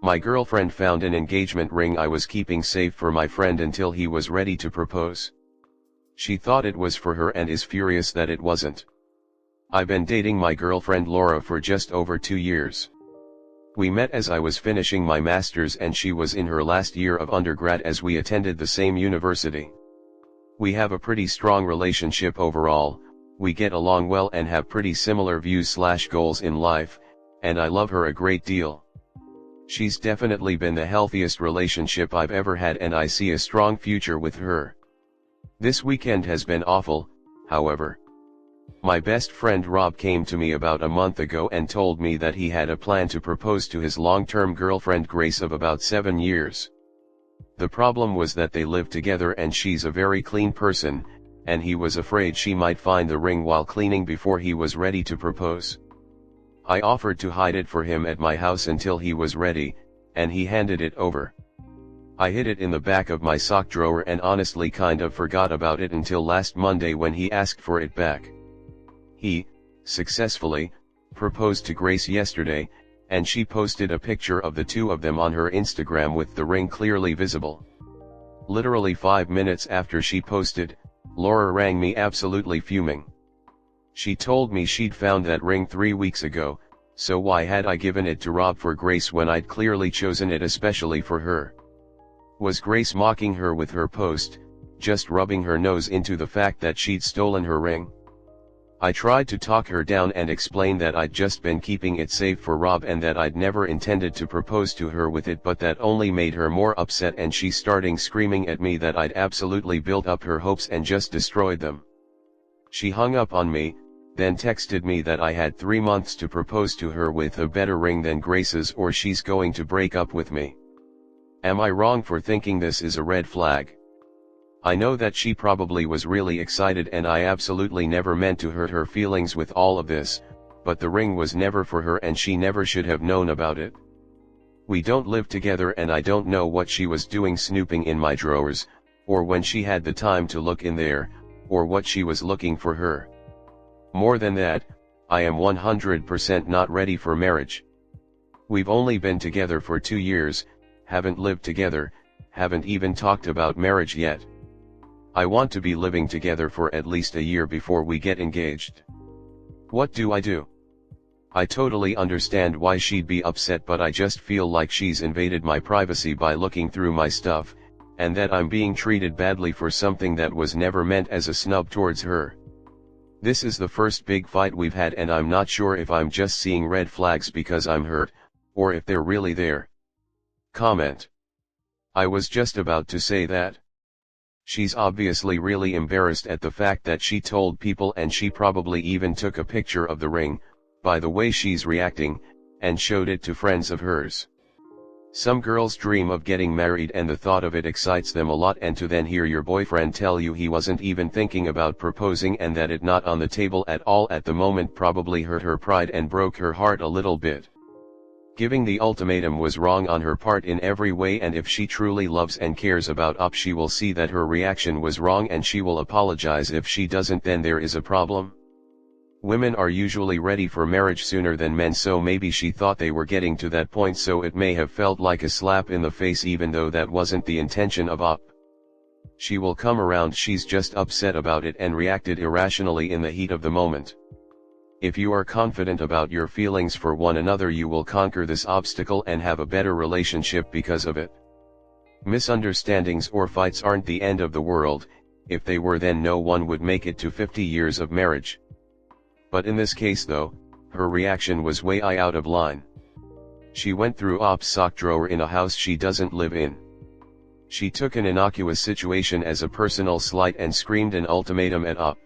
My girlfriend found an engagement ring I was keeping safe for my friend until he was ready to propose. She thought it was for her and is furious that it wasn't. I've been dating my girlfriend Laura for just over 2 years. We met as I was finishing my master's and she was in her last year of undergrad as we attended the same university. We have a pretty strong relationship overall, we get along well and have pretty similar views/goals in life, and I love her a great deal. She's definitely been the healthiest relationship I've ever had and I see a strong future with her. This weekend has been awful, however. My best friend Rob came to me about a month ago and told me that he had a plan to propose to his long-term girlfriend Grace of about 7 years. The problem was that they live together and she's a very clean person, and he was afraid she might find the ring while cleaning before he was ready to propose. I offered to hide it for him at my house until he was ready, and he handed it over. I hid it in the back of my sock drawer and honestly kind of forgot about it until last Monday when he asked for it back. He, successfully, proposed to Grace yesterday, and she posted a picture of the two of them on her Instagram with the ring clearly visible. Literally 5 minutes after she posted, Laura rang me absolutely fuming. She told me she'd found that ring 3 weeks ago, so why had I given it to Rob for Grace when I'd clearly chosen it especially for her? Was Grace mocking her with her post, just rubbing her nose into the fact that she'd stolen her ring? I tried to talk her down and explain that I'd just been keeping it safe for Rob and that I'd never intended to propose to her with it, but that only made her more upset and she started screaming at me that I'd absolutely built up her hopes and just destroyed them. She hung up on me, then texted me that I had 3 months to propose to her with a better ring than Grace's or she's going to break up with me. Am I wrong for thinking this is a red flag? I know that she probably was really excited and I absolutely never meant to hurt her feelings with all of this, but the ring was never for her and she never should have known about it. We don't live together and I don't know what she was doing snooping in my drawers, or when she had the time to look in there, or what she was looking for her. More than that, I am 100% not ready for marriage. We've only been together for 2 years, haven't lived together, haven't even talked about marriage yet. I want to be living together for at least a year before we get engaged. What do I do? I totally understand why she'd be upset, but I just feel like she's invaded my privacy by looking through my stuff, and that I'm being treated badly for something that was never meant as a snub towards her. This is the first big fight we've had and I'm not sure if I'm just seeing red flags because I'm hurt, or if they're really there. Comment. I was just about to say that. She's obviously really embarrassed at the fact that she told people and she probably even took a picture of the ring, by the way she's reacting, and showed it to friends of hers. Some girls dream of getting married and the thought of it excites them a lot, and to then hear your boyfriend tell you he wasn't even thinking about proposing and that it not on the table at all at the moment probably hurt her pride and broke her heart a little bit. Giving the ultimatum was wrong on her part in every way, and if she truly loves and cares about Up, she will see that her reaction was wrong and she will apologize. If she doesn't, then there is a problem. Women are usually ready for marriage sooner than men, so maybe she thought they were getting to that point, so it may have felt like a slap in the face even though that wasn't the intention of Up. She will come around, she's just upset about it and reacted irrationally in the heat of the moment. If you are confident about your feelings for one another, you will conquer this obstacle and have a better relationship because of it. Misunderstandings or fights aren't the end of the world. If they were, then no one would make it to 50 years of marriage. But in this case though, her reaction was way out of line. She went through Op's sock drawer in a house she doesn't live in. She took an innocuous situation as a personal slight and screamed an ultimatum at Op.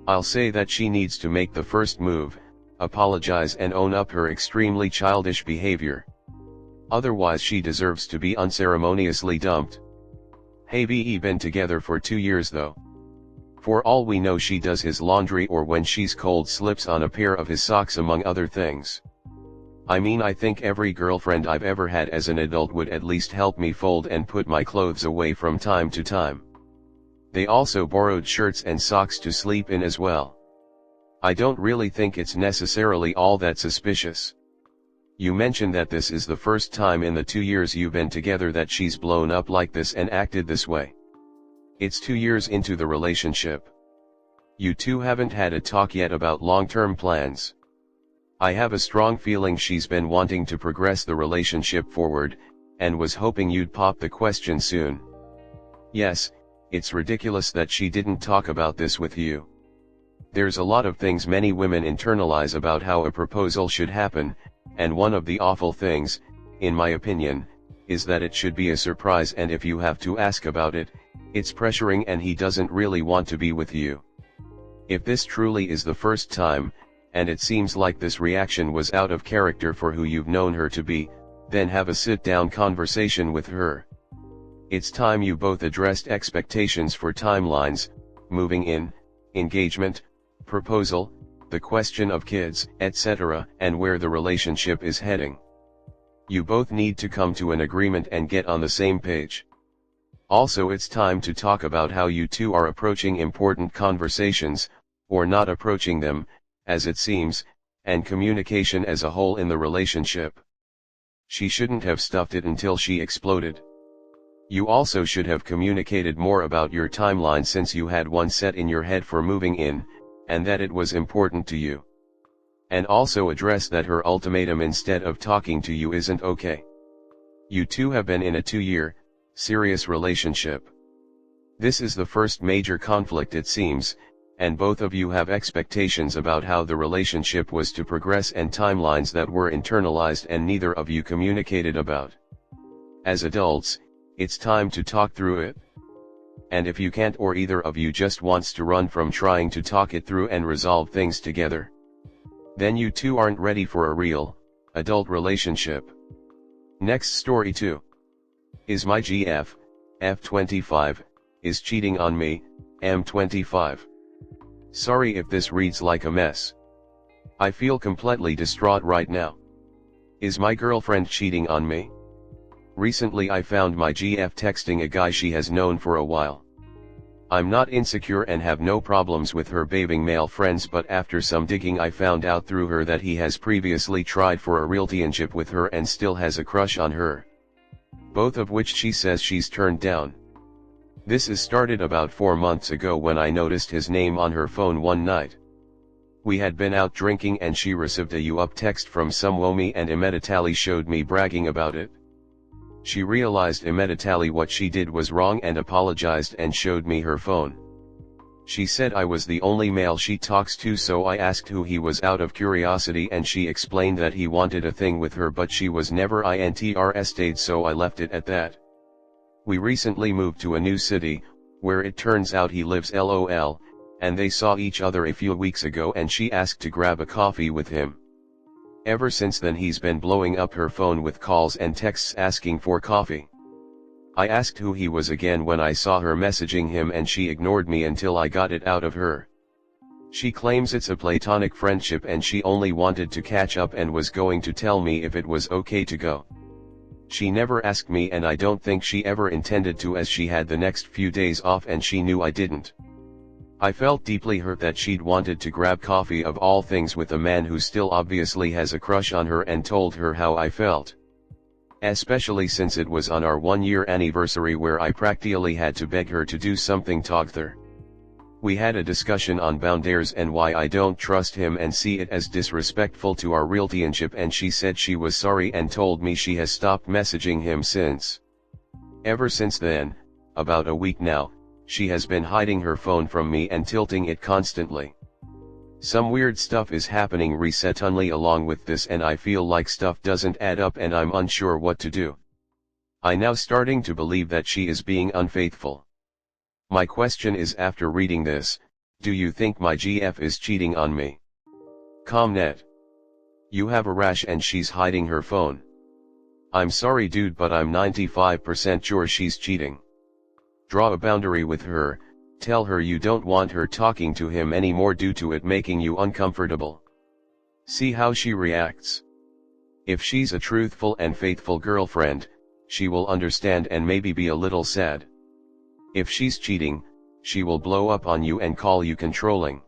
I'll say that she needs to make the first move, apologize and own up her extremely childish behavior. Otherwise she deserves to be unceremoniously dumped. Hey, we been together for 2 years though. For all we know, she does his laundry or when she's cold slips on a pair of his socks, among other things. I mean, I think every girlfriend I've ever had as an adult would at least help me fold and put my clothes away from time to time. They also borrowed shirts and socks to sleep in as well. I don't really think it's necessarily all that suspicious. You mentioned that this is the first time in the 2 years you've been together that she's blown up like this and acted this way. It's 2 years into the relationship. You two haven't had a talk yet about long-term plans. I have a strong feeling she's been wanting to progress the relationship forward, and was hoping you'd pop the question soon. Yes, it's ridiculous that she didn't talk about this with you. There's a lot of things many women internalize about how a proposal should happen, and one of the awful things, in my opinion, is that it should be a surprise, and if you have to ask about it, it's pressuring and he doesn't really want to be with you. If this truly is the first time, and it seems like this reaction was out of character for who you've known her to be, then have a sit-down conversation with her. It's time you both addressed expectations for timelines, moving in, engagement, proposal, the question of kids, etc., and where the relationship is heading. You both need to come to an agreement and get on the same page. Also, it's time to talk about how you two are approaching important conversations, or not approaching them, as it seems, and communication as a whole in the relationship. She shouldn't have stuffed it until she exploded. You also should have communicated more about your timeline, since you had one set in your head for moving in, and that it was important to you. And also address that her ultimatum instead of talking to you isn't okay. You two have been in a 2-year, serious relationship. This is the first major conflict, it seems, and both of you have expectations about how the relationship was to progress and timelines that were internalized and neither of you communicated about. As adults, it's time to talk through it. And if you can't, or either of you just wants to run from trying to talk it through and resolve things together, then you two aren't ready for a real, adult relationship. Next story 2. Is my GF, F25, is cheating on me, M25. Sorry if this reads like a mess. I feel completely distraught right now. Is my girlfriend cheating on me? Recently I found my GF texting a guy she has known for a while. I'm not insecure and have no problems with her bathing male friends, but after some digging I found out through her that he has previously tried for a relationship with her and still has a crush on her. Both of which she says she's turned down. This is started about 4 months ago when I noticed his name on her phone one night. We had been out drinking and she received a "you up" text from some woman and immediately showed me bragging about it. She realized immediately what she did was wrong and apologized and showed me her phone. She said I was the only male she talks to, so I asked who he was out of curiosity, and she explained that he wanted a thing with her but she was never interested, so I left it at that. We recently moved to a new city, where it turns out he lives, lol, and they saw each other a few weeks ago and she asked to grab a coffee with him. Ever since then he's been blowing up her phone with calls and texts asking for coffee. I asked who he was again when I saw her messaging him and she ignored me until I got it out of her. She claims it's a platonic friendship and she only wanted to catch up and was going to tell me if it was okay to go. She never asked me and I don't think she ever intended to, as she had the next few days off and she knew I didn't. I felt deeply hurt that she'd wanted to grab coffee of all things with a man who still obviously has a crush on her, and told her how I felt. Especially since it was on our 1-year anniversary where I practically had to beg her to do something together. We had a discussion on boundaries and why I don't trust him and see it as disrespectful to our relationship, and she said she was sorry and told me she has stopped messaging him since. Ever since then, about a week now, she has been hiding her phone from me and tilting it constantly. Some weird stuff is happening recently along with this, and I feel like stuff doesn't add up and I'm unsure what to do. I now starting to believe that she is being unfaithful. My question is, after reading this, do you think my GF is cheating on me? Comnet. You have a rash and she's hiding her phone. I'm sorry dude, but I'm 95% sure she's cheating. Draw a boundary with her, tell her you don't want her talking to him anymore due to it making you uncomfortable. See how she reacts. If she's a truthful and faithful girlfriend, she will understand and maybe be a little sad. If she's cheating, she will blow up on you and call you controlling.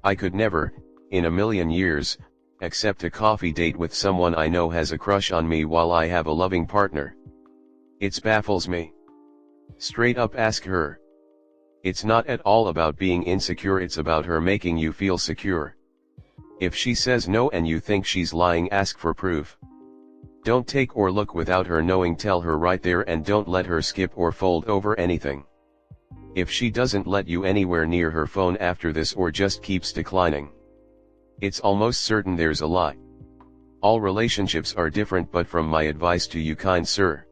I could never, in a million years, accept a coffee date with someone I know has a crush on me while I have a loving partner. It baffles me. Straight up ask her. It's not at all about being insecure, it's about her making you feel secure. If she says no and you think she's lying, ask for proof. Don't take or look without her knowing, tell her right there, and don't let her skip or fold over anything. If she doesn't let you anywhere near her phone after this or just keeps declining, it's almost certain there's a lie. All relationships are different, but from my advice to you, kind sir.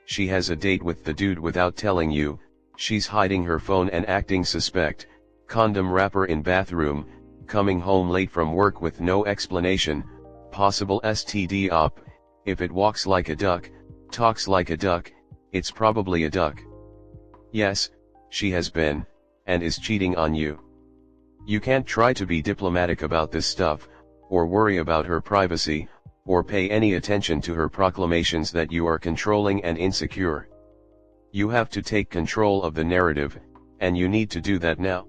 She has a date with the dude without telling you, she's hiding her phone and acting suspect, condom wrapper in bathroom, coming home late from work with no explanation, possible STD. If it walks like a duck, talks like a duck, it's probably a duck. Yes, she has been, and is cheating on you. You can't try to be diplomatic about this stuff, or worry about her privacy, or pay any attention to her proclamations that you are controlling and insecure. You have to take control of the narrative, and you need to do that now.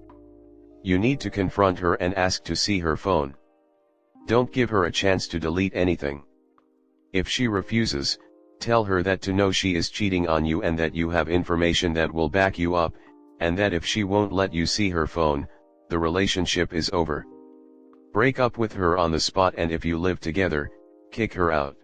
You need to confront her and ask to see her phone. Don't give her a chance to delete anything. If she refuses, tell her that to know she is cheating on you and that you have information that will back you up, and that if she won't let you see her phone, the relationship is over. Break up with her on the spot, and if you live together, kick her out.